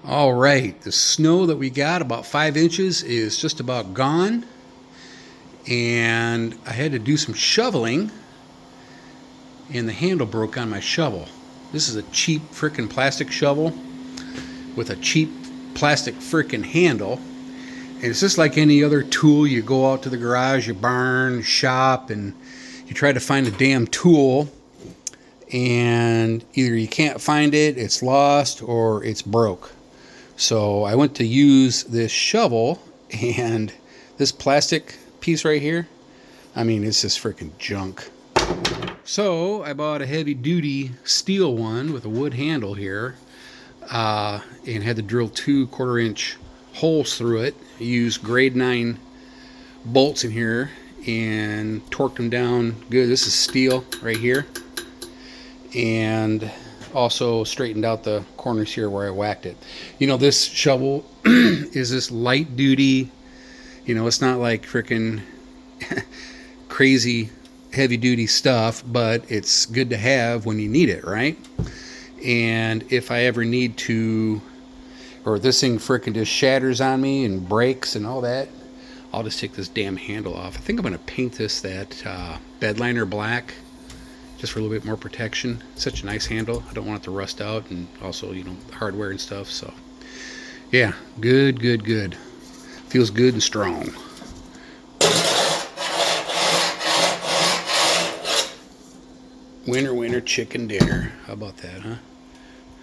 All right, the snow that we got, about 5 inches, is just about gone. And I had to do some shoveling, and the handle broke on my shovel. This is a cheap frickin' plastic shovel with a cheap plastic frickin' handle. And it's just like any other tool. You go out to the garage, you barn, shop, and you try to find a damn tool, and either you can't find it, it's lost, or it's broke. So I went to use this shovel, and this plastic piece right here, I mean, it's just freaking junk. So I bought a heavy duty steel one with a wood handle here, and had to drill 2 1/4-inch holes through it. I used grade 9 bolts in here and torqued them down good. This is steel right here, and also straightened out the corners here where I whacked it. You know, this shovel is this light duty, it's not like freaking crazy heavy duty stuff, but it's good to have when you need it, right? And if I ever need to, or this thing freaking just shatters on me and breaks and all that, I'll just take this damn handle off. I think I'm going to paint this that bedliner black, just for a little bit more protection. It's such a nice handle. I don't want it to rust out, and also, hardware and stuff. So, yeah, good. Feels good and strong. Winner, chicken dinner. How about that, huh?